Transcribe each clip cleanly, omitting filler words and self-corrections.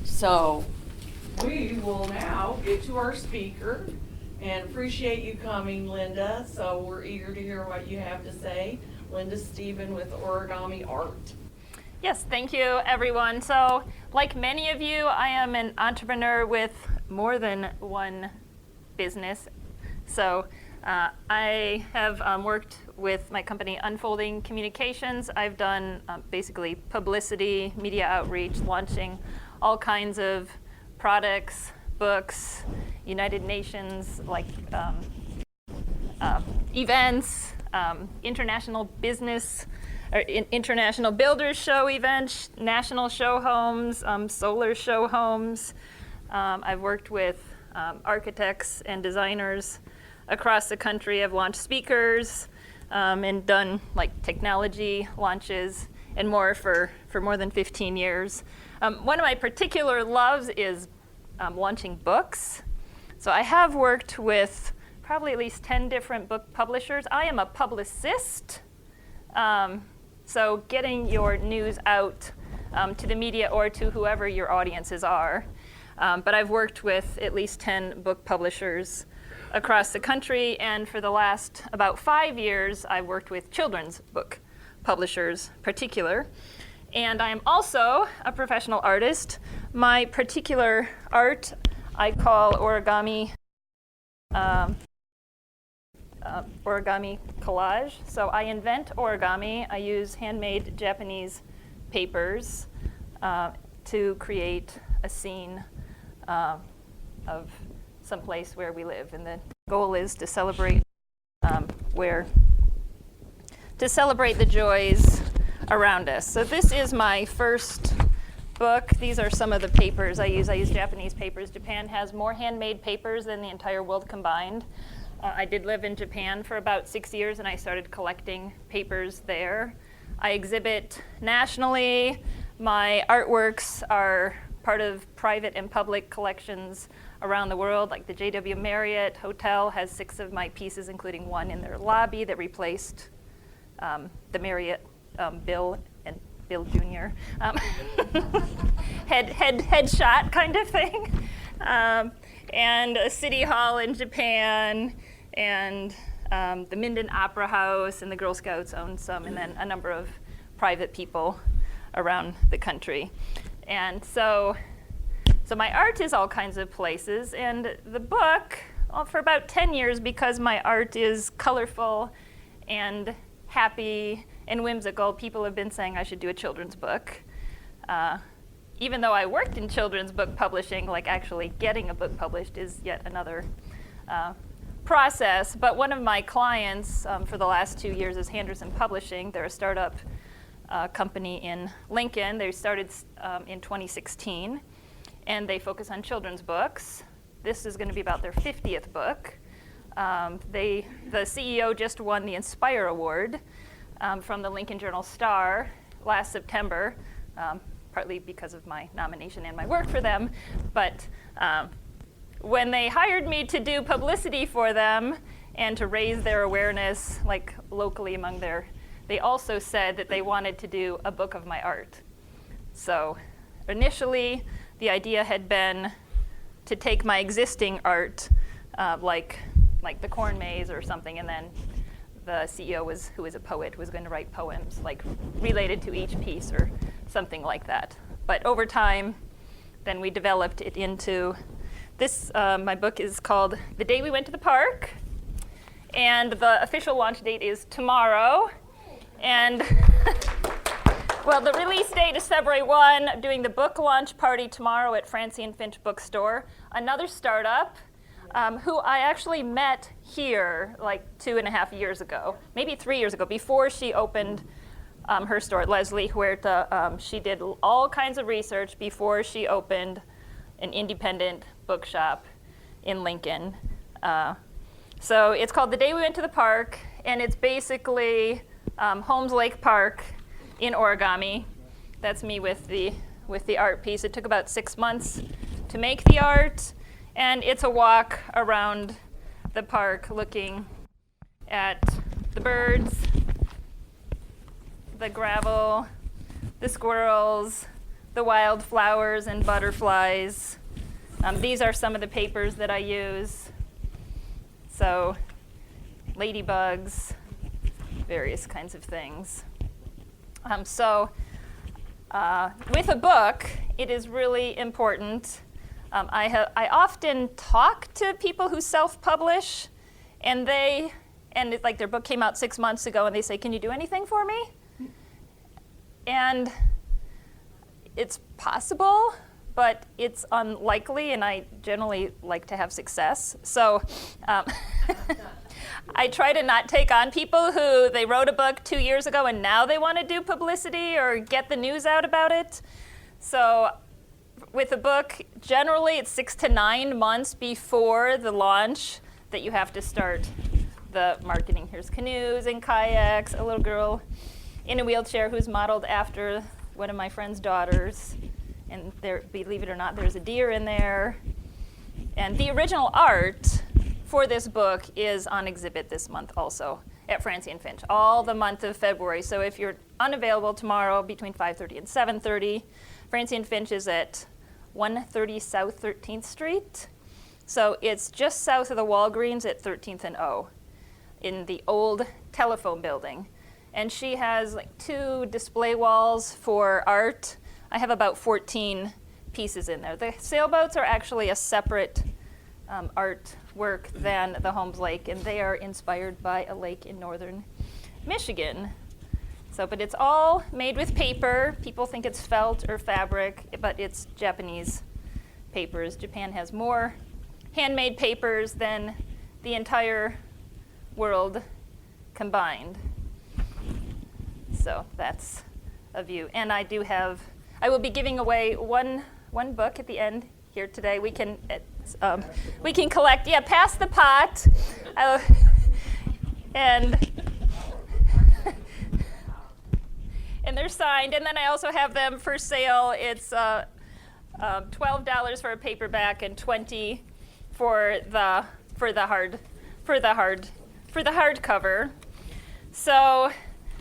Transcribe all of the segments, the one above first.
So we will now get to our speaker, and appreciate you coming, Linda. So we're eager to hear what you have to say. Linda Stephen with Origami Art. Yes, thank you, everyone. So, like many of you, I am an entrepreneur with more than one business. So, I have worked with my company Unfolding Communications. I've done basically publicity, media outreach, launching all kinds of products, books, United Nations, like events, international business, or international builders show events, national show homes, solar show homes. I've worked with architects and designers across the country. I've launched speakers and done like technology launches and more for more than 15 years. One of my particular loves is launching books. So I have worked with probably at least 10 different book publishers. I am a publicist. So getting your news out to the media or to whoever your audiences are. But I've worked with at least 10 book publishers across the country, and for the last about 5 years, I've worked with children's book publishers particular. And I'm also a professional artist. My particular art I call origami origami collage. So I invent origami. I use handmade Japanese papers to create a scene of some place where we live. And the goal is to celebrate the joys around us. So this is my first book. These are some of the papers I use. I use Japanese papers. Japan has more handmade papers than the entire world combined. I did live in Japan for about 6 years, and I started collecting papers there. I exhibit nationally. My artworks are part of private and public collections around the world, like the JW Marriott Hotel has 6 of my pieces, including one in their lobby that replaced the Marriott Bill and Bill Jr. Headshot kind of thing. And a city hall in Japan, and the Minden Opera House, and the Girl Scouts own some, and then a number of private people around the country. And so my art is all kinds of places, and the book, for about 10 years, because my art is colorful and happy and whimsical, people have been saying I should do a children's book. Even though I worked in children's book publishing, like actually getting a book published is yet another process. But one of my clients for the last 2 years is Henderson Publishing. They're a startup company in Lincoln. They started in 2016, and they focus on children's books. This is going to be about their 50th book. The CEO just won the Inspire Award from the Lincoln Journal-Star last September, partly because of my nomination and my work for them. But when they hired me to do publicity for them and to raise their awareness, like locally among they also said that they wanted to do a book of my art. So initially, the idea had been to take my existing art, like the corn maze or something, and then the CEO who is a poet, was going to write poems like related to each piece or something like that. But over time, then we developed it into this. My book is called The Day We Went to the Park, and the official launch date is tomorrow. And well, the release date is February 1. I'm doing the book launch party tomorrow at Francine Finch Bookstore, another startup who I actually met here like 2.5 years ago, maybe 3 years ago, before she opened her store, Leslie Huerta. She did all kinds of research before she opened an independent bookshop in Lincoln. So it's called The Day We Went to the Park, and it's basically Holmes Lake Park in origami. That's me with the art piece. It took about 6 months to make the art, and it's a walk around the park looking at the birds, the gravel, the squirrels, the wildflowers and butterflies. These are some of the papers that I use. So ladybugs, various kinds of things. With a book, it is really important. I often talk to people who self-publish, and it's like their book came out 6 months ago, and they say, "Can you do anything for me?" And it's possible, but it's unlikely, and I generally like to have success. So I try to not take on people who they wrote a book 2 years ago and now they want to do publicity or get the news out about it. So with a book, generally it's 6 to 9 months before the launch that you have to start the marketing. Here's canoes and kayaks, a little girl in a wheelchair who's modeled after one of my friend's daughters. And there, believe it or not, there's a deer in there. And the original art for this book is on exhibit this month also at Francie and Finch, all the month of February. So if you're unavailable tomorrow between 5:30 and 7:30, Francie and Finch is at 130 South 13th Street. So it's just south of the Walgreens at 13th and O in the old telephone building. And she has like 2 display walls for art. I have about 14 pieces in there. The sailboats are actually a separate artwork than the Holmes Lake, and they are inspired by a lake in northern Michigan. So, but it's all made with paper. People think it's felt or fabric, but it's Japanese papers. Japan has more handmade papers than the entire world combined. So that's a view. And I will be giving away one book at the end here today. We can collect, pass the pot. And they're signed. And then I also have them for sale. It's $12 for a paperback and $20 for the hardcover. So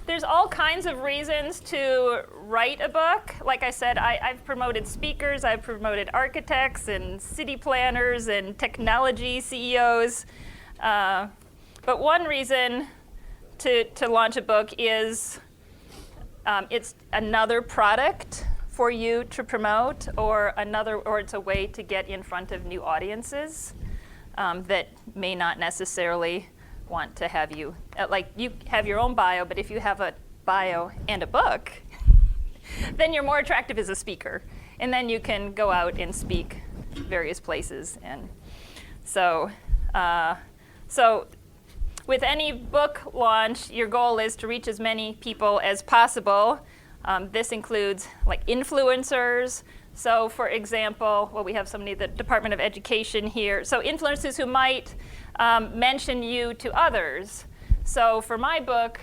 there's all kinds of reasons to write a book. Like I said, I've promoted speakers, I've promoted architects and city planners and technology CEOs. But one reason to launch a book is it's another product for you to promote, or it's a way to get in front of new audiences that may not necessarily want to have you, like you have your own bio, but if you have a bio and a book, then you're more attractive as a speaker. And then you can go out and speak various places. And so with any book launch, your goal is to reach as many people as possible. This includes like influencers. So for example, we have somebody at the Department of Education here. So influencers who might mention you to others. So for my book,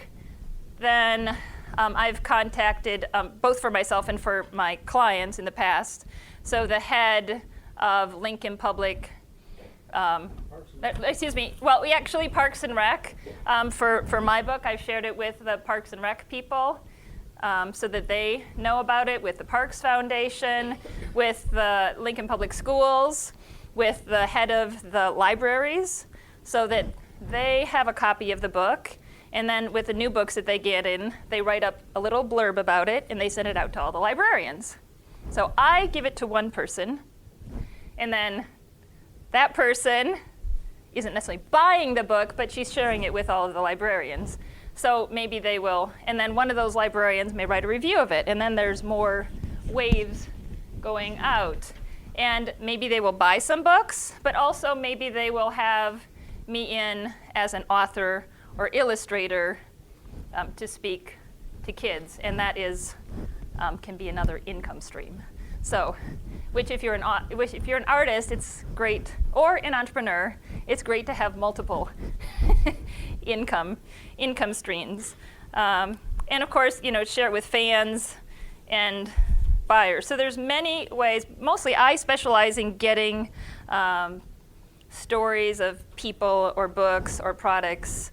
then I've contacted, both for myself and for my clients in the past, so the head of Lincoln Public, Parks and Rec. For my book, I've shared it with the Parks and Rec people so that they know about it, with the Parks Foundation, with the Lincoln Public Schools, with the head of the libraries, so that they have a copy of the book. And then with the new books that they get in, they write up a little blurb about it, and they send it out to all the librarians. So I give it to one person, and then that person isn't necessarily buying the book, but she's sharing it with all of the librarians. So maybe they will, and then one of those librarians may write a review of it, and then there's more waves going out. And maybe they will buy some books, but also maybe they will have me in as an author or illustrator to speak to kids, and that is can be another income stream. So, which if you're an artist, it's great, or an entrepreneur, it's great to have multiple income streams, and of course, share it with fans and buyers. So there's many ways. Mostly, I specialize in getting stories of people or books or products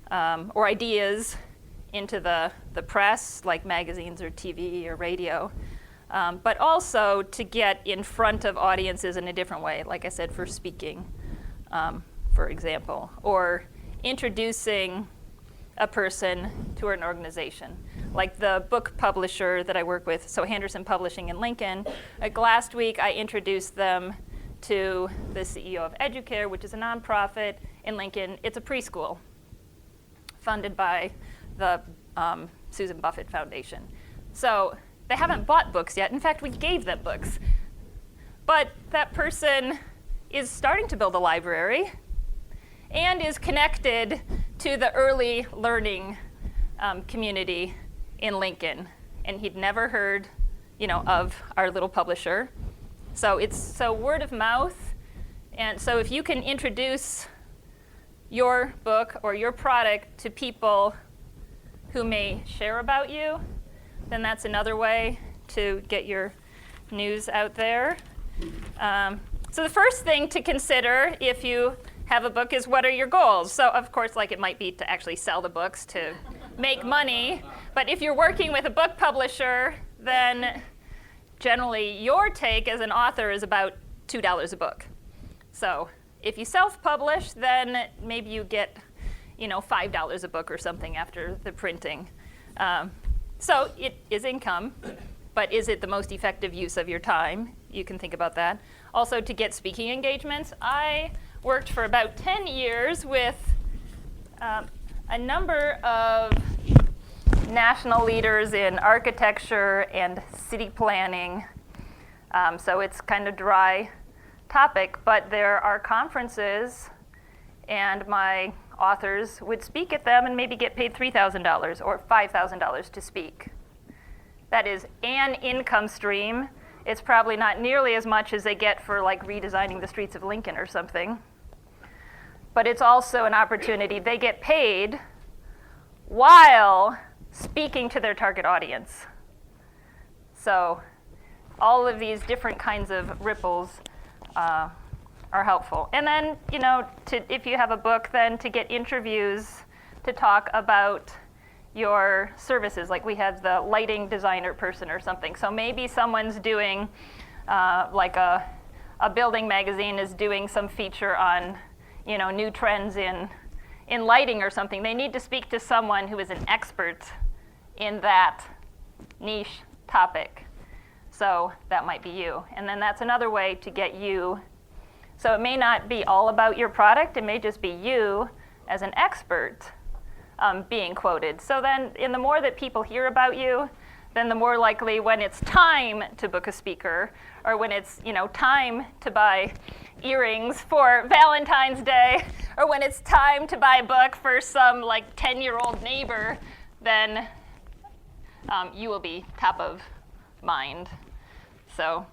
or ideas into the press, like magazines or TV or radio. but also to get in front of audiences in a different way, like I said, for speaking, for example, or introducing a person to an organization. Like the book publisher that I work with, so Henderson Publishing in Lincoln, like last week I introduced them to the CEO of Educare, which is a nonprofit in Lincoln. It's a preschool funded by the Susan Buffett Foundation. So they haven't bought books yet. In fact, we gave them books. But that person is starting to build a library and is connected to the early learning community in Lincoln. And he'd never heard, of our little publisher. So it's word of mouth. And so if you can introduce your book or your product to people who may share about you, then that's another way to get your news out there. So the first thing to consider if you have a book is, what are your goals? So of course, it might be to actually sell the books to make money. But if you're working with a book publisher, then generally your take as an author is about $2 a book. So if you self-publish, then maybe you get $5 a book or something after the printing. So it is income, but is it the most effective use of your time? You can think about that. Also, to get speaking engagements, I worked for about 10 years with a number of national leaders in architecture and city planning. So it's kind of dry topic, but there are conferences, and my authors would speak at them and maybe get paid $3,000 or $5,000 to speak. That is an income stream. It's probably not nearly as much as they get for redesigning the streets of Lincoln or something. But it's also an opportunity. They get paid while speaking to their target audience. So all of these different kinds of ripples are helpful. And then, if you have a book, then to get interviews to talk about your services. Like we have the lighting designer person or something. So maybe someone's doing, a building magazine is doing some feature on, new trends in lighting or something. They need to speak to someone who is an expert in that niche topic. So that might be you. And then that's another way to get you. So it may not be all about your product. It may just be you as an expert being quoted. So then the more that people hear about you, then the more likely when it's time to book a speaker, or when it's time to buy earrings for Valentine's Day, or when it's time to buy a book for some 10-year-old neighbor, then you will be top of mind. So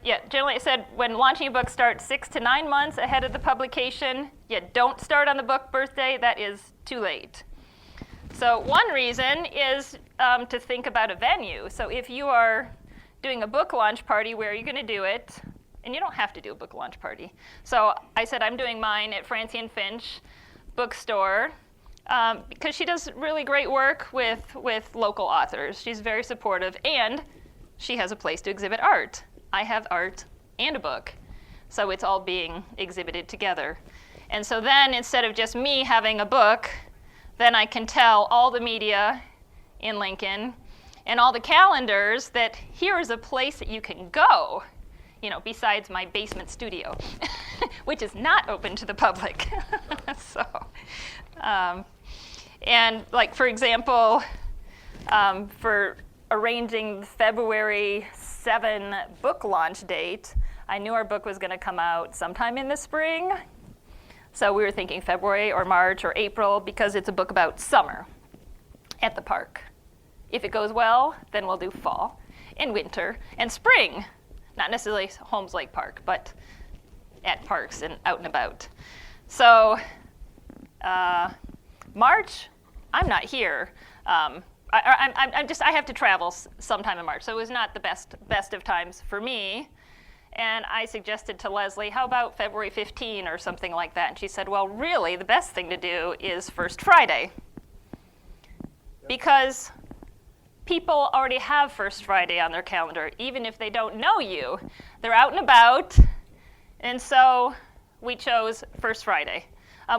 yeah, generally I said when launching a book, start 6 to 9 months ahead of the publication. Yeah, don't start on the book birthday. That is too late. So one reason is to think about a venue. So if you are doing a book launch party, where are you going to do it? And you don't have to do a book launch party. So I said I'm doing mine at Francie & Finch bookstore because she does really great work with local authors. She's very supportive, and she has a place to exhibit art. I have art and a book. So it's all being exhibited together. And so then instead of just me having a book, then I can tell all the media in Lincoln and all the calendars that here is a place that you can go, besides my basement studio, which is not open to the public. So, and for example, for arranging the February 7 book launch date, I knew our book was going to come out sometime in the spring. So we were thinking February or March or April, because it's a book about summer at the park. If it goes well, then we'll do fall and winter and spring. Not necessarily Holmes Lake Park, but at parks and out and about. So March, I'm not here. I have to travel sometime in March, so it was not the best of times for me. And I suggested to Leslie, how about February 15 or something like that? And she said, well, really, the best thing to do is First Friday. Because people already have First Friday on their calendar, even if they don't know you. They're out and about, and so we chose First Friday.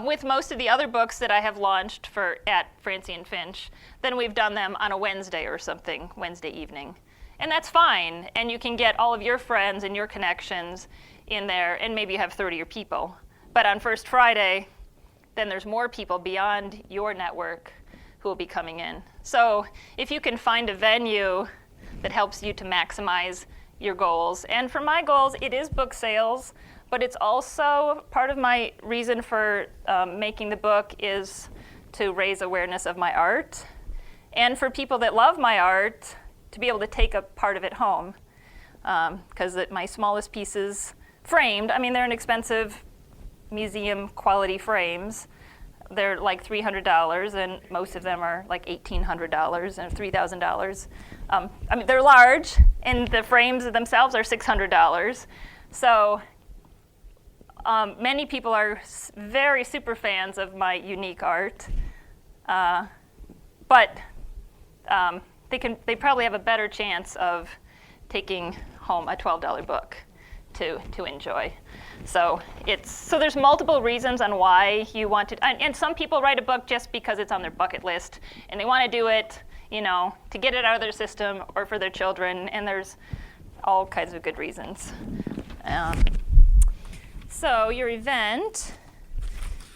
With most of the other books that I have launched at Francie and Finch, then we've done them on a Wednesday or something, Wednesday evening. And that's fine, and you can get all of your friends and your connections in there, and maybe you have 30 people. But on First Friday, then there's more people beyond your network who will be coming in. So if you can find a venue that helps you to maximize your goals, and for my goals, it is book sales, but it's also part of my reason for making the book is to raise awareness of my art, and for people that love my art to be able to take a part of it home, because my smallest pieces framed, I mean, they're inexpensive museum quality frames. They're like $300, and most of them are like $1,800 and $3,000. I mean, they're large, and the frames themselves are $600. So many people are very super fans of my unique art, but they probably have a better chance of taking home a $12 book to enjoy. So there's multiple reasons on why you want to, and some people write a book just because it's on their bucket list, and they want to do it, to get it out of their system or for their children, and there's all kinds of good reasons. So your event,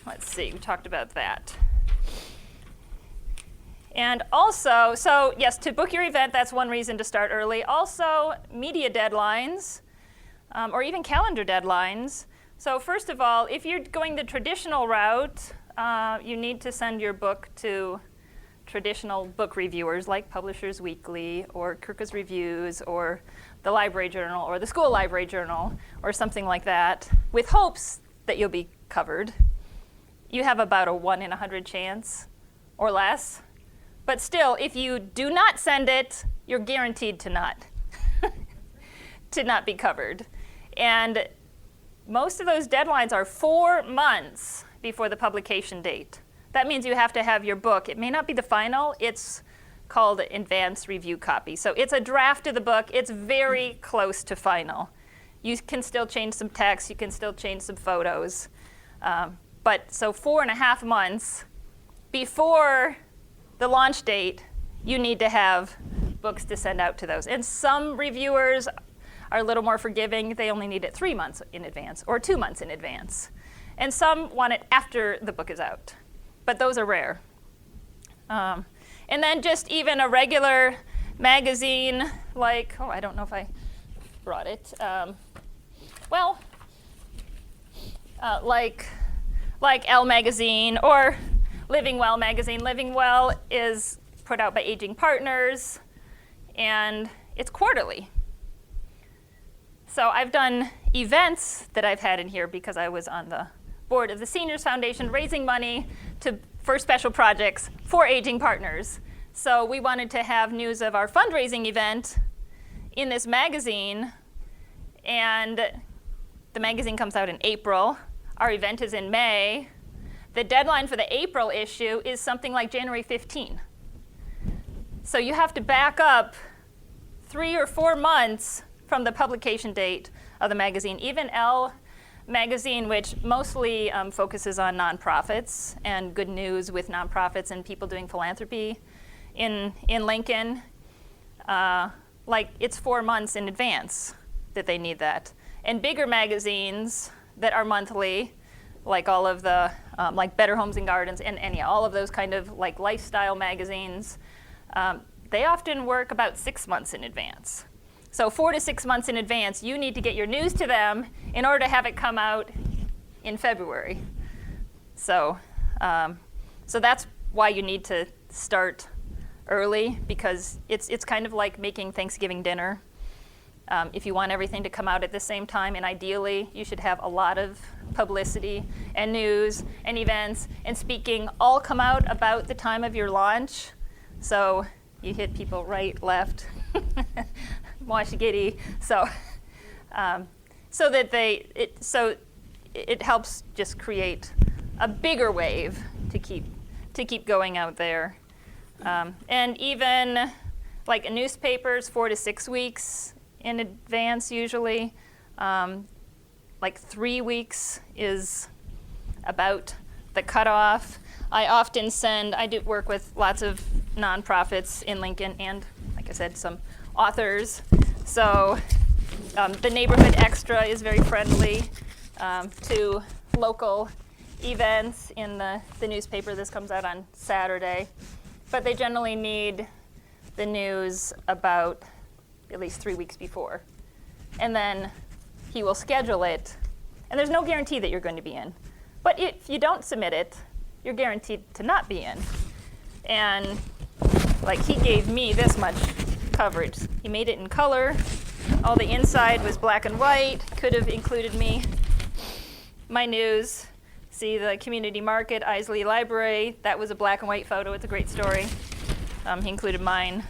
let's see, we talked about that. And also, so yes, to book your event, that's one reason to start early. Also, media deadlines, or even calendar deadlines. So first of all, if you're going the traditional route, you need to send your book to traditional book reviewers like Publishers Weekly or Kirkus Reviews or the Library Journal or the School Library Journal or something like that, with hopes that you'll be covered. You have about a 1 in 100 chance or less. But still, if you do not send it, you're guaranteed to not be covered. And most of those deadlines are 4 months before the publication date. That means you have to have your book. It may not be the final. It's called advanced review copy. So it's a draft of the book. It's very close to final. You can still change some text. You can still change some photos. But so 4.5 months before the launch date, you need to have books to send out to those. And some reviewers are a little more forgiving. They only need it 3 months in advance or 2 months in advance. And some want it after the book is out. But those are rare. And then just even a regular magazine like, I don't know if I brought it. Like Elle Magazine or Living Well magazine. Living Well is put out by Aging Partners, and it's quarterly. So I've done events that I've had in here because I was on the board of the Seniors Foundation raising money for special projects for Aging Partners. So we wanted to have news of our fundraising event in this magazine, and the magazine comes out in April. Our event is in May. The deadline for the April issue is something like January 15. So you have to back up 3 or 4 months from the publication date of the magazine. Even Elle Magazine, which mostly focuses on nonprofits and good news with nonprofits and people doing philanthropy in Lincoln, it's 4 months in advance that they need that. And bigger magazines that are monthly, like all of the, like Better Homes and Gardens and all of those kind of like lifestyle magazines, they often work about 6 months in advance. So 4 to 6 months in advance, you need to get your news to them in order to have it come out in February. So that's why you need to start early, because it's kind of like making Thanksgiving dinner. If you want everything to come out at the same time, and ideally you should have a lot of publicity and news and events and speaking all come out about the time of your launch. So you hit people right, left, washi-giddy. So it helps just create a bigger wave to keep going out there. And even like a newspaper's 4 to 6 weeks in advance usually. Like 3 weeks is about the cutoff. I do work with lots of nonprofits in Lincoln and, like I said, some authors. So the Neighborhood Extra is very friendly to local events in the newspaper. This comes out on Saturday. But they generally need the news about at least 3 weeks before. And then he will schedule it. And there's no guarantee that you're going to be in. But if you don't submit it, you're guaranteed to not be in. And like he gave me this much coverage. He made it in color. All the inside was black and white. Could have included me. My news. See the community market, Isley Library. That was a black and white photo. It's a great story. He included mine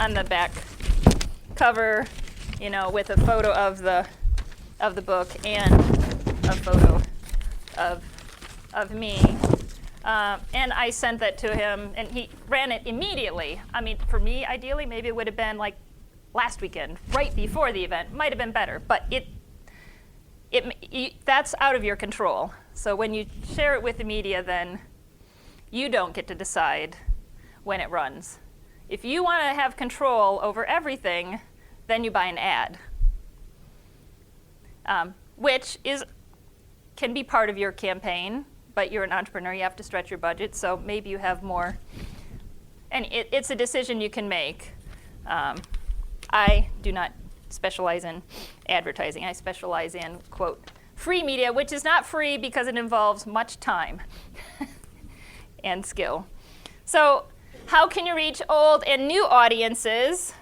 on the back cover, with a photo of the book and a photo of me. And I sent that to him, and he ran it immediately. I mean, for me, ideally, maybe it would have been like last weekend, right before the event. Might have been better, but that's out of your control. So when you share it with the media, then you don't get to decide when it runs. If you want to have control over everything, then you buy an ad, which can be part of your campaign, but you're an entrepreneur, you have to stretch your budget, so maybe you have more. And it's a decision you can make. I do not specialize in advertising. I specialize in, quote, free media, which is not free because it involves much time and skill. So how can you reach old and new audiences?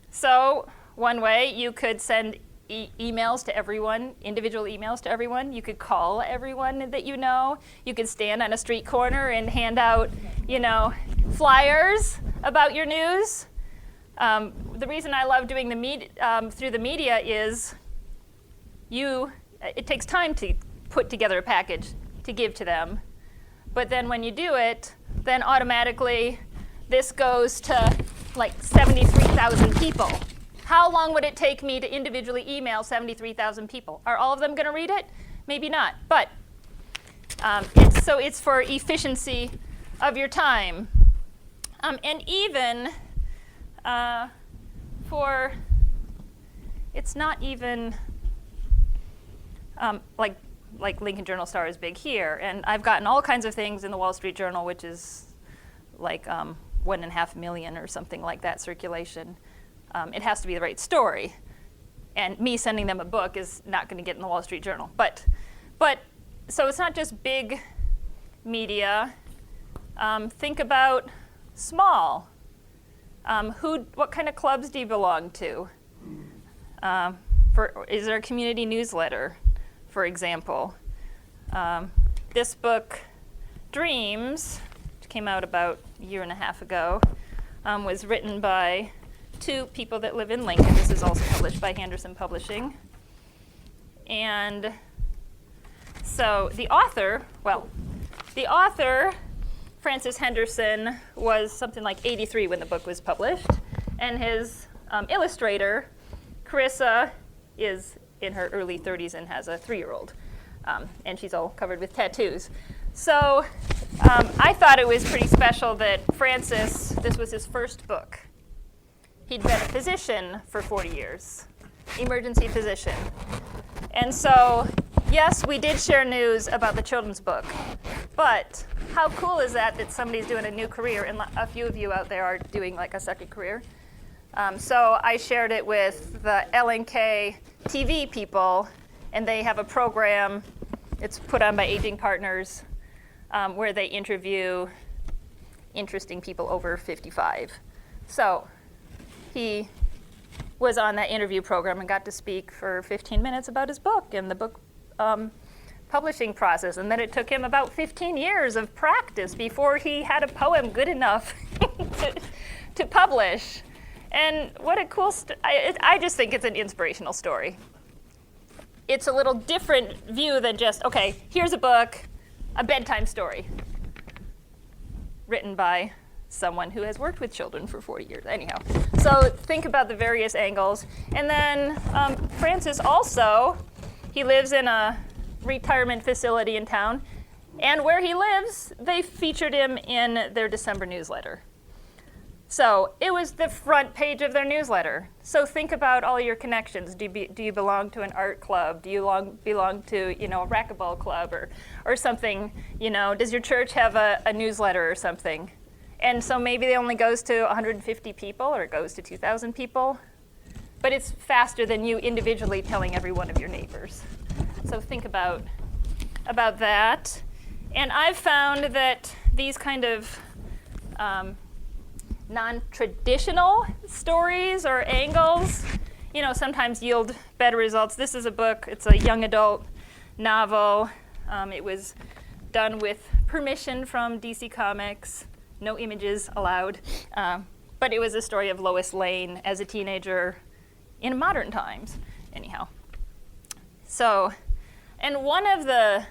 So one way, you could send emails to everyone, individual emails to everyone. You could call everyone that you know. You could stand on a street corner and hand out, flyers about your news. The reason I love doing through the media is it takes time to put together a package to give to them. But then when you do it, then automatically this goes to like 73,000 people. How long would it take me to individually email 73,000 people? Are all of them going to read it? Maybe not. But it's for efficiency of your time. And even it's not even like Lincoln Journal Star is big here. And I've gotten all kinds of things in the Wall Street Journal, which is like 1.5 million or something like that circulation. It has to be the right story. And me sending them a book is not going to get in the Wall Street Journal. But so it's not just big media. Think about small. What kind of clubs do you belong to? Is there a community newsletter, for example? This book, Dreams, which came out about a year and a half ago, was written by 2 people that live in Lincoln. This is also published by Henderson Publishing. And so the author, Francis Henderson, was something like 83 when the book was published. And his illustrator, Carissa, is in her early 30s and has a 3-year-old. And she's all covered with tattoos. So I thought it was pretty special that Francis, this was his first book. He'd been a physician for 40 years, emergency physician. And so, yes, we did share news about the children's book. But how cool is that somebody's doing a new career, and a few of you out there are doing like a second career. So I shared it with the LNK TV people, and they have a program. It's put on by Aging Partners, where they interview interesting people over 55. So he was on that interview program and got to speak for 15 minutes about his book and the book publishing process. And then it took him about 15 years of practice before he had a poem good enough to publish. And what a cool I just think it's an inspirational story. It's a little different view than just, okay, here's a book, a bedtime story written by someone who has worked with children for 40 years. Anyhow, so think about the various angles. And then Francis also, he lives in a retirement facility in town, and where he lives, they featured him in their December newsletter. So it was the front page of their newsletter. So think about all your connections. Do you belong to an art club? Do you belong to a racquetball club or something? Does your church have a newsletter or something? And so maybe it only goes to 150 people or it goes to 2,000 people. But it's faster than you individually telling every one of your neighbors. So think about that. And I've found that these kind of non-traditional stories or angles, sometimes yield better results. This is a book. It's a young adult novel. It was done with permission from DC Comics. No images allowed. But it was a story of Lois Lane as a teenager in modern times. Anyhow. So, and one of the,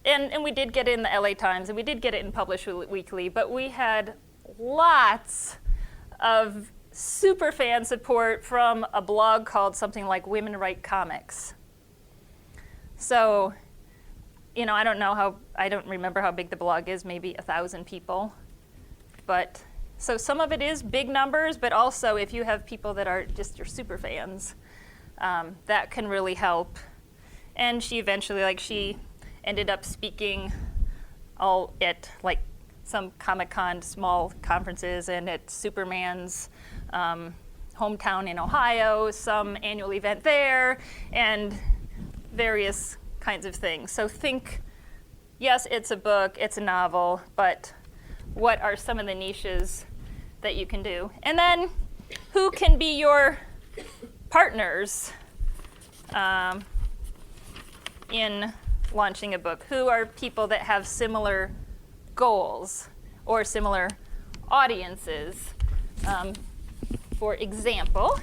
and we did get it in the LA Times, and we did get it in Publish Weekly, but we had lots of super fan support from a blog called something like Women Write Comics. So, I don't remember how big the blog is, maybe 1,000 people. But, so some of it is big numbers, but also if you have people that are just your super fans, that can really help. And she eventually, she ended up speaking all at some Comic-Con small conferences and at Superman's hometown in Ohio, some annual event there, and various kinds of things. So think, yes, it's a book, it's a novel, but what are some of the niches that you can do? And then who can be your partners in launching a book? Who are people that have similar goals or similar audiences? For example,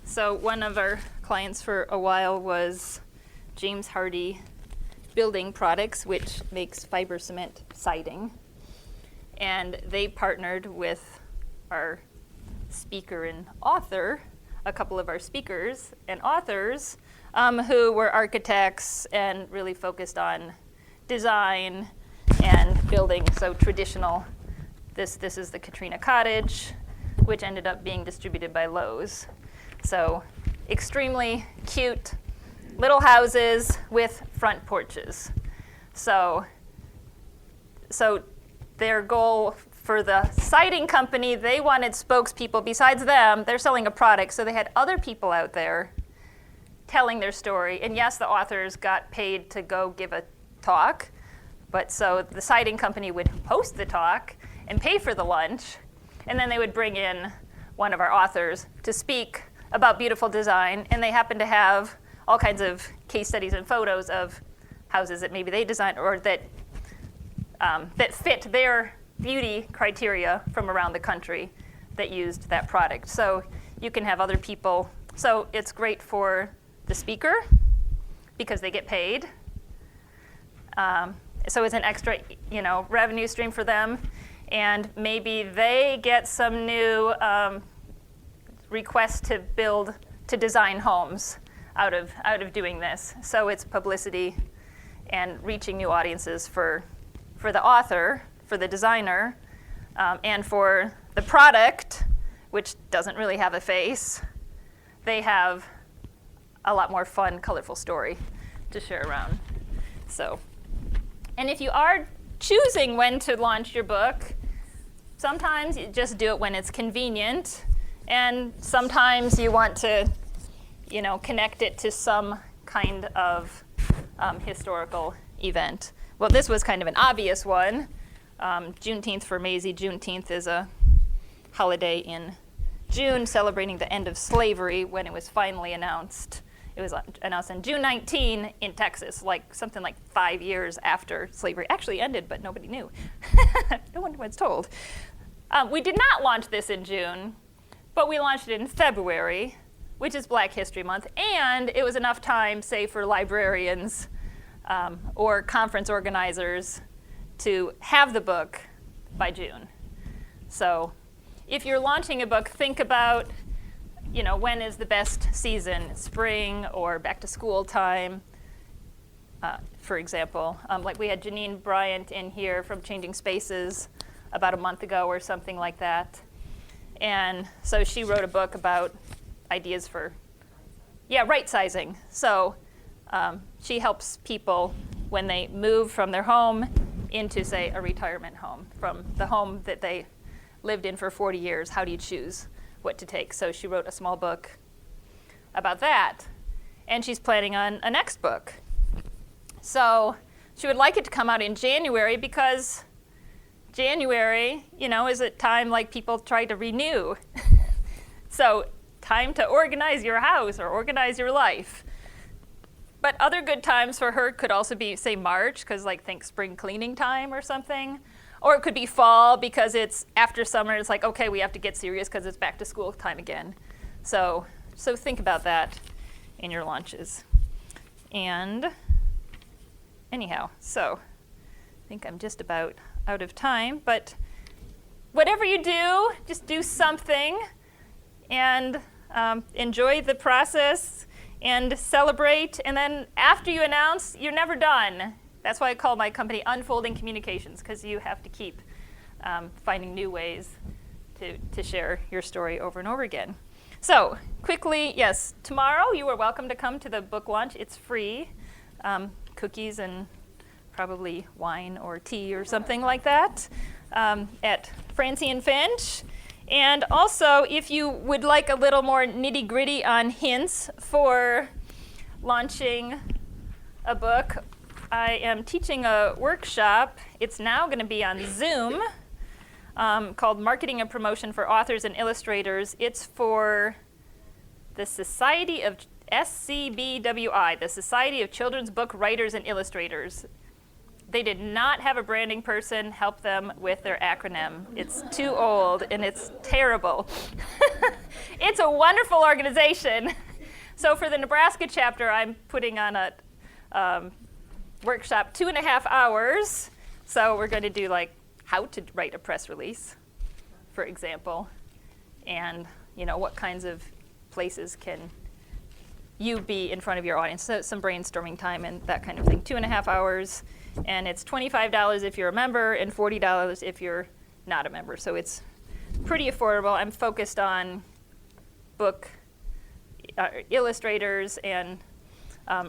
so one of our clients for a while was James Hardie Building Products, which makes fiber cement siding. And they partnered with our speaker and author, a couple of our speakers and authors, who were architects and really focused on design and building. So traditional, this is the Katrina Cottage, which ended up being distributed by Lowe's. So extremely cute little houses with front porches. So their goal for the siding company, they wanted spokespeople. Besides them, they're selling a product, so they had other people out there telling their story. And yes, the authors got paid to go give a talk, but so the siding company would host the talk and pay for the lunch, and then they would bring in one of our authors to speak about beautiful design, and they happened to have all kinds of case studies and photos of houses that maybe they designed or that fit their beauty criteria from around the country that used that product. So you can have other people. So it's great for the speaker because they get paid. So it's an extra, revenue stream for them, and maybe they get some new requests to design homes out of doing this. So it's publicity and reaching new audiences for the author, for the designer, and for the product, which doesn't really have a face. They have a lot more fun, colorful story to share around. So, and if you are choosing when to launch your book, sometimes you just do it when it's convenient, and sometimes you want to, connect it to some kind of historical event. Well, this was kind of an obvious one. Juneteenth for Maisie. Juneteenth is a holiday in June celebrating the end of slavery when it was finally announced. It was announced on June 19 in Texas, something like 5 years after slavery actually ended, but nobody knew. No one was told. We did not launch this in June, but we launched it in February, which is Black History Month, and it was enough time, say, for librarians or conference organizers to have the book by June. So if you're launching a book, think about, when is the best season, spring or back to school time, for example. Like we had Janine Bryant in here from Changing Spaces about a month ago or something like that. And so she wrote a book about ideas for, right sizing. So she helps people when they move from their home into, say, a retirement home, from the home that they lived in for 40 years. How do you choose what to take? So she wrote a small book about that. And she's planning on a next book. So she would like it to come out in January because January, is a time like people try to renew. So time to organize your house or organize your life. But other good times for her could also be, say, March, because think spring cleaning time or something. Or it could be fall because it's after summer. It's like, okay, we have to get serious because it's back to school time again. So think about that in your launches. And anyhow, so I think I'm just about out of time. But whatever you do, just do something and enjoy the process and celebrate. And then after you announce, you're never done. That's why I call my company Unfolding Communications, because you have to keep finding new ways to share your story over and over again. So quickly, yes, tomorrow you are welcome to come to the book launch. It's free. Cookies and probably wine or tea or something like that at Francie and Finch. And also, if you would like a little more nitty-gritty on hints for launching a book, I am teaching a workshop. It's now going to be on Zoom called Marketing and Promotion for Authors and Illustrators. It's for the Society of SCBWI, the Society of Children's Book Writers and Illustrators. They did not have a branding person help them with their acronym. It's too old and it's terrible. It's a wonderful organization. So for the Nebraska chapter, I'm putting on a workshop 2.5 hours. So we're going to do how to write a press release, for example, and what kinds of places can you be in front of your audience. So some brainstorming time and that kind of thing. 2.5 hours. And it's $25 if you're a member and $40 if you're not a member. So it's pretty affordable. I'm focused on book illustrators and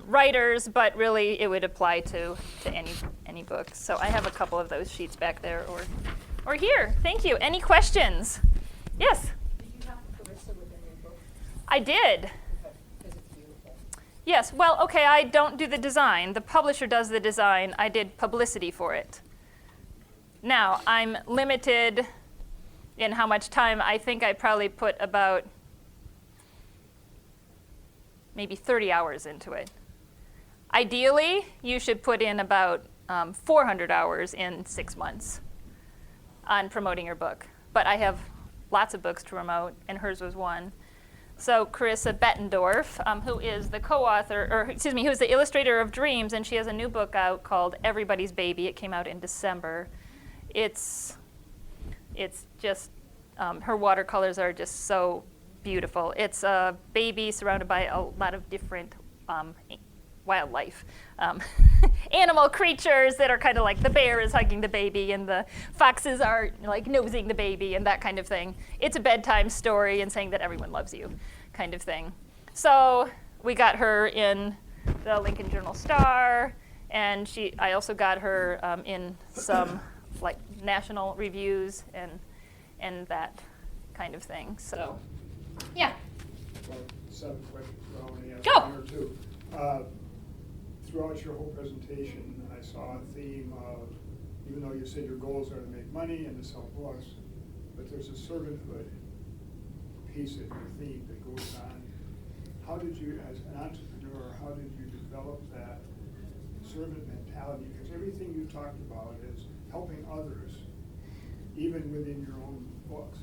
writers, but really it would apply to any book. So I have a couple of those sheets back there or here. Thank you. Any questions? Yes? Did you have Carissa within your book? I did. Because it's beautiful. Yes, well, okay, I don't do the design. The publisher does the design. I did publicity for it. Now, I'm limited in how much time. I think I probably put about maybe 30 hours into it. Ideally, you should put in about 400 hours in 6 months on promoting your book. But I have lots of books to promote, and hers was one. So Carissa Bettendorf, who is the who's the illustrator of Dreams, and she has a new book out called Everybody's Baby. It came out in December. It's just, her watercolors are just so beautiful. It's a baby surrounded by a lot of different wildlife. Animal creatures that are kind of like the bear is hugging the baby and the foxes are nosing the baby and that kind of thing. It's a bedtime story and saying that everyone loves you kind of thing. So we got her in the Lincoln Journal-Star, and I also got her in some national reviews and that kind of thing. So, yeah. Well, 7 questions. I only have Go. 1 or 2. Throughout your whole presentation, I saw a theme of, even though you said your goals are to make money and to sell books, but there's a servanthood piece of your theme that goes on. How did you, as an entrepreneur, how did you develop that servant mentality? Because everything you talked about is helping others, even within your own books.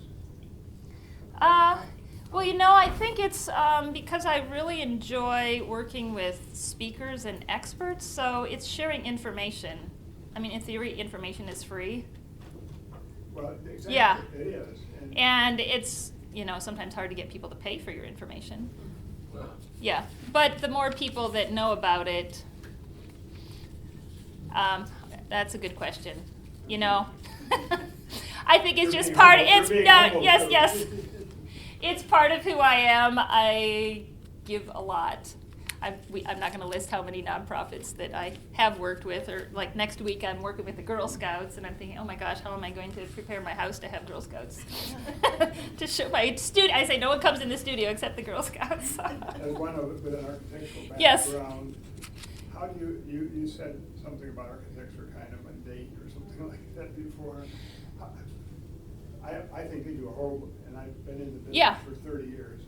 Well, I think it's because I really enjoy working with speakers and experts, so it's sharing information. I mean, in theory, information is free. Well, exactly, Yeah. it is. And it's, sometimes hard to get people to pay for your information. Yeah, but the more people that know about it, that's a good question. I think it's You're just being part. humble. It's You're being no, humble, yes, so- yes. It's part of who I am. I give a lot. I'm not going to list how many nonprofits that I have worked with, or like next week I'm working with the Girl Scouts, and I'm thinking, oh my gosh, how am I going to prepare my house to have Girl Scouts? To show my studio, I say no one comes in the studio except the Girl Scouts. As one with an architectural background. Yes. How do you said something about architecture kind of mundane or something like that before. I think they do a horrible, and I've been in the business Yeah. for 30 years,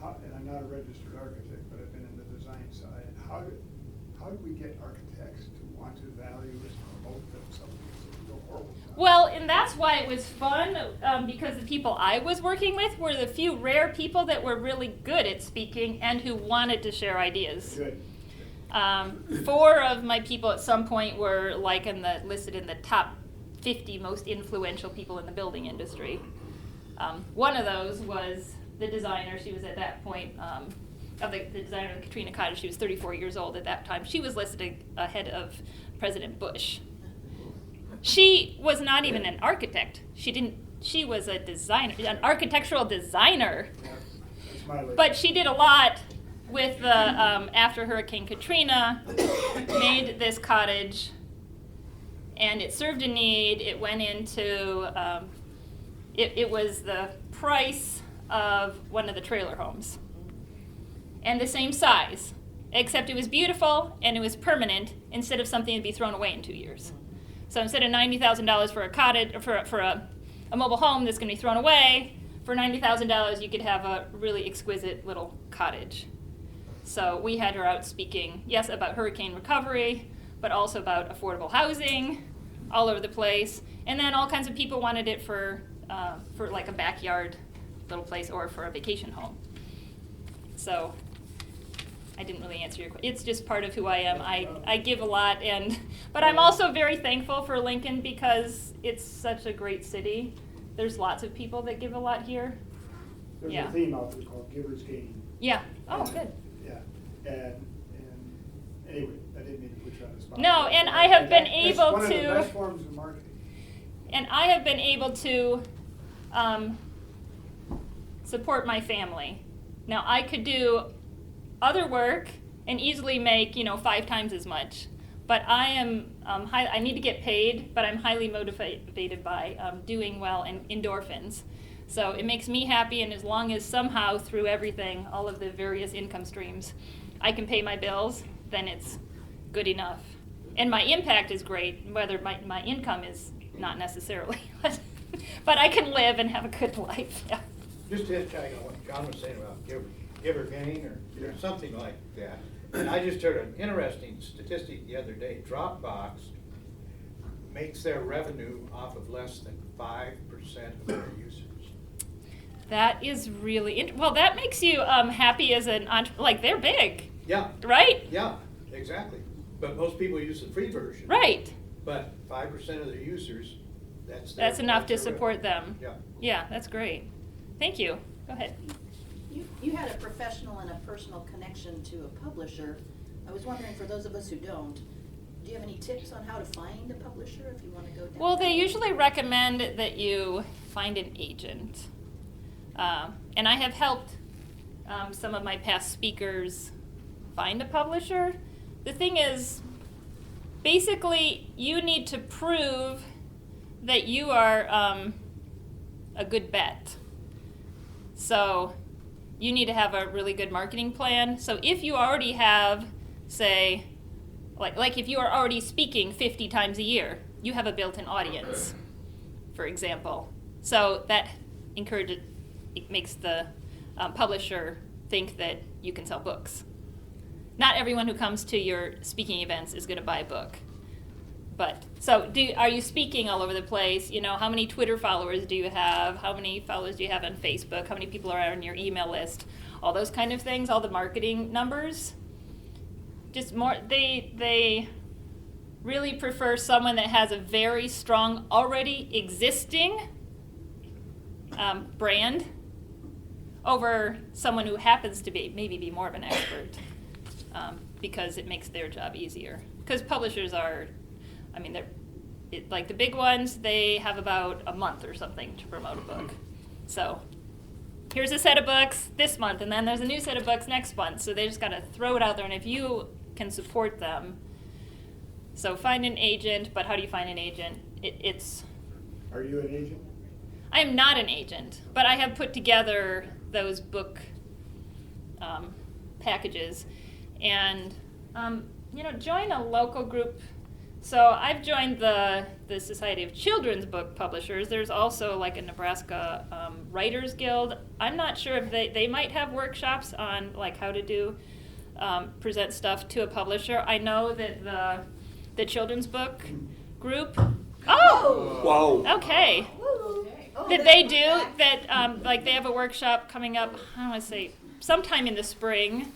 and I'm not a registered architect, but I've been in the design side. How do we get architects to want to value and promote themselves? They do a horrible job. Well, and that's why it was fun, because the people I was working with were the few rare people that were really good at speaking and who wanted to share ideas. Good. 4 of my people at some point were listed in the top 50 most influential people in the building industry. One of those was the designer. She was at that point, the designer of the Katrina Cottage. She was 34 years old at that time. She was listed ahead of President Bush. She was not even an architect. She was a designer, an architectural designer. Yeah, that's my lady. But she did a lot with the, after Hurricane Katrina, made this cottage, and it served a need. It went into, it was the price of one of the trailer homes. And the same size, except it was beautiful and it was permanent instead of something to be thrown away in 2 years. So instead of $90,000 for a cottage, or for a mobile home that's going to be thrown away, for $90,000 you could have a really exquisite little cottage. So we had her out speaking, yes, about hurricane recovery, but also about affordable housing all over the place. And then all kinds of people wanted it for like a backyard little place or for a vacation home. So I didn't really answer your question. It's just part of who I am. I give a lot, but I'm also very thankful for Lincoln because it's such a great city. There's lots of people that give a lot here. There's Yeah. a theme out there called Giver's Gain. Yeah. Oh, good. Yeah, and anyway, I didn't mean to put you on the spot. No, and I have been That's able one of the to- best forms of marketing. And I have been able to support my family. Now, I could do other work and easily make, 5 times as much. But I am, I need to get paid, but I'm highly motivated by doing well and endorphins. So it makes me happy, and as long as somehow through everything, all of the various income streams, I can pay my bills, then it's good enough. And my impact is great, whether my income is not necessarily. But I can live and have a good life, yeah. Just to hitchhike on what John was saying about give or gain or something like that. And I just heard an interesting statistic the other day. Dropbox makes their revenue off of less than 5% of their users. That is really, well, that makes you happy as an entrepreneur, like they're big, Yeah, right? yeah, exactly. But most people use the free version. Right. But 5% of their users, That's enough to their support revenue. them. Yeah. Yeah, that's great. Thank you. Go ahead. You had a professional and a personal connection to a publisher. I was wondering, for those of us who don't, do you have any tips on how to find a publisher if you want to go down? Well, that they road? usually recommend that you find an agent. And I have helped some of my past speakers find a publisher. The thing is, basically, you need to prove that you are a good bet. So you need to have a really good marketing plan. So if you already have, say, like if you are already speaking 50 times a year, you have a built-in audience, for example. So that it makes the publisher think that you can sell books. Not everyone who comes to your speaking events is going to buy a book. But so are you speaking all over the place? How many Twitter followers do you have? How many followers do you have on Facebook? How many people are on your email list? All those kind of things, all the marketing numbers. Just more, they really prefer someone that has a very strong, already existing brand over someone who happens to maybe be more of an expert, because it makes their job easier. Because publishers are, I mean, like the big ones, they have about a month or something to promote a book. So here's a set of books this month, and then there's a new set of books next month. So they just got to throw it out there, and if you can support them, so find an agent. But how do you find an agent? Are you an agent? I am not an agent, but I have put together those book packages, and join a local group. So I've joined the Society of Children's Book Publishers. There's also like a Nebraska Writers Guild. I'm not sure if they might have workshops on like how to do present stuff to a publisher. I know that the children's book group. Oh, Whoa. okay. That they do that, like they have a workshop coming up. I don't want to say sometime in the spring,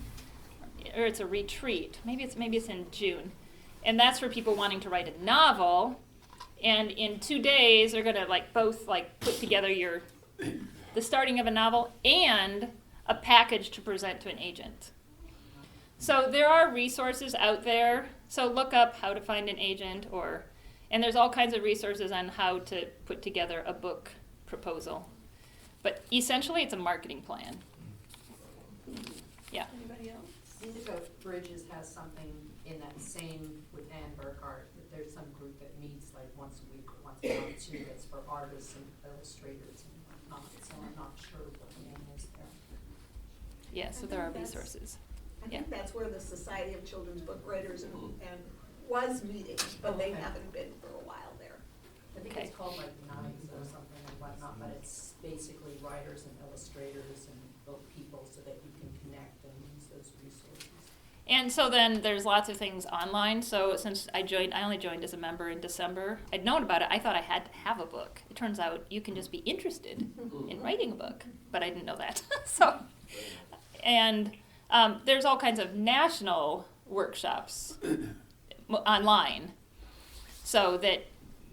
or it's a retreat. Maybe it's in June, and that's for people wanting to write a novel. And in 2 days, they're gonna both put together the starting of a novel and a package to present to an agent. So there are resources out there. So look up how to find an agent, and there's all kinds of resources on how to put together a book proposal. But essentially, it's a marketing plan. Yeah. Anybody else? Indigo Bridges has something in that same with Ann Burkhart. There's some group that meets like once a week or once a month too. That's for artists and illustrators and whatnot. So I'm not sure what the name is there. Yeah. So there are resources. I Yeah. think that's where the Society of Children's Book Writers and was meeting, but they Okay. haven't been for a while there. I think Okay. it's called like Nights or something and whatnot, but it's basically writers and illustrators and book people so that you can connect and use those resources. And so then there's lots of things online. So since I only joined as a member in December. I'd known about it. I thought I had to have a book. It turns out you can just be interested in writing a book, but I didn't know that. And there's all kinds of national workshops online, so that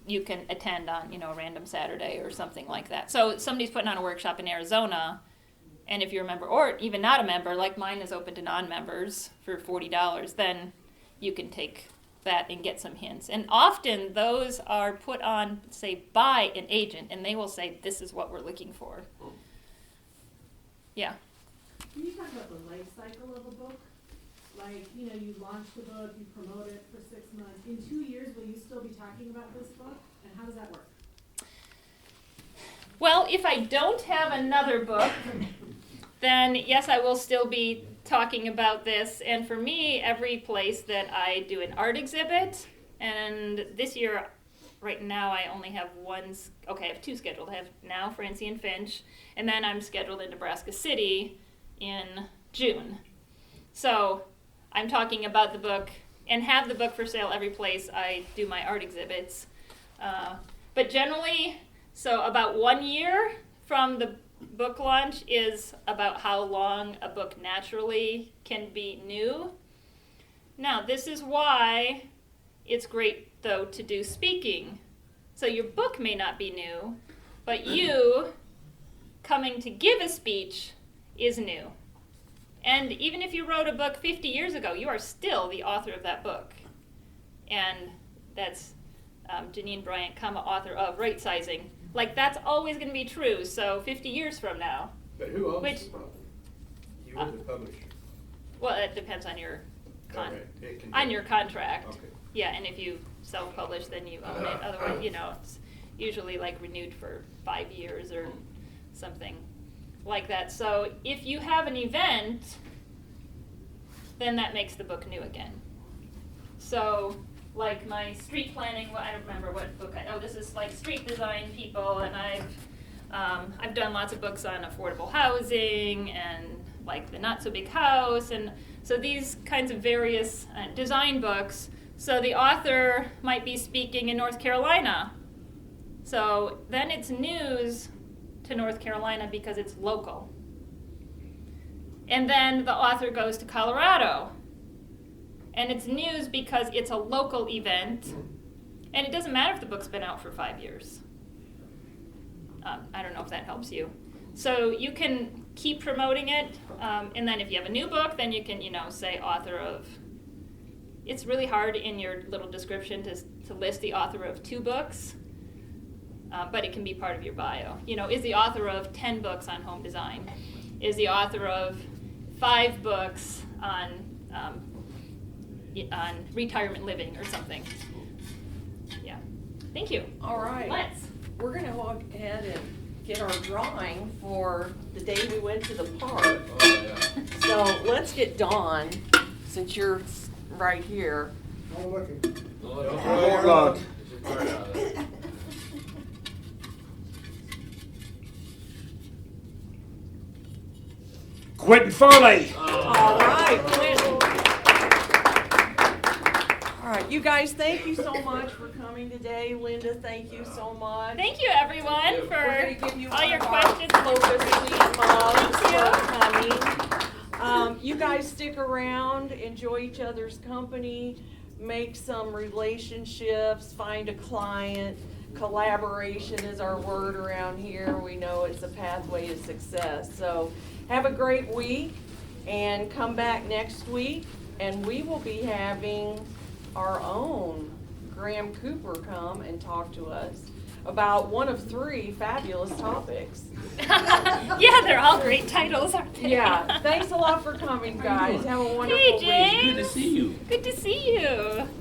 you can attend on a random Saturday or something like that. So somebody's putting on a workshop in Arizona. And if you're a member, or even not a member, like mine is open to non-members for $40, then you can take that and get some hints. And often those are put on, say, by an agent, and they will say, this is what we're looking for. Yeah. Can you talk about the life cycle of a book? Like, you launch the book, you promote it for 6 months. In 2 years, will you still be talking about this book? And how does that work? Well, if I don't have another book, then yes, I will still be talking about this. And for me, every place that I do an art exhibit, and this year, right now, I only have I have 2 scheduled. I have now Francie and Finch, and then I'm scheduled in Nebraska City in June. So I'm talking about the book and have the book for sale every place I do my art exhibits. But generally, so about 1 year from the book launch is about how long a book naturally can be new. Now, this is why it's great, though, to do speaking. So your book may not be new, but you coming to give a speech is new. And even if you wrote a book 50 years ago, you are still the author of that book. And that's Janine Bryant, author of Right Sizing. Like, that's always going to be true, so 50 years from now. But who owns Which- the book? You or the publisher? Well, it depends on your Okay, it can on be- your contract. Okay. Yeah, and if you self-publish, then you own it. Otherwise, it's usually like renewed for 5 years or something like that. So if you have an event, then that makes the book new again. So like my street planning, I don't remember what book this is like street design people, and I've done lots of books on affordable housing and like the Not So Big House, and so these kinds of various design books. So the author might be speaking in North Carolina. So then it's news to North Carolina because it's local. And then the author goes to Colorado. And it's news because it's a local event, and it doesn't matter if the book's been out for 5 years. I don't know if that helps you. So you can keep promoting it, and then if you have a new book, then you can, say author of. It's really hard in your little description to list the author of 2 books, but it can be part of your bio. Is the author of 10 books on home design? Is the author of 5 books on retirement living or something? Yeah. Thank you. All right. Let's. We're gonna go ahead and get our drawing for the day we went to the park. Oh, yeah. So let's get Dawn, since you're right here. No looking. Don't look. This is part of it. Quentin Foley. All right, Quentin. All right, you guys, thank you so much for coming today. Linda, thank you so much. Thank you, everyone, We're gonna give you for all your one of our questions. Focus Week mugs Thank you. for coming. You guys stick around, enjoy each other's company, make some relationships, find a client. Collaboration is our word around here. We know it's a pathway to success. So have a great week and come back next week, and we will be having our own Graham Cooper come and talk to us about one of 3 fabulous topics. Yeah, they're all great titles, aren't they? Yeah, thanks a lot for coming, guys. Have a wonderful Hey, week. James. Good to see you. Good to see you.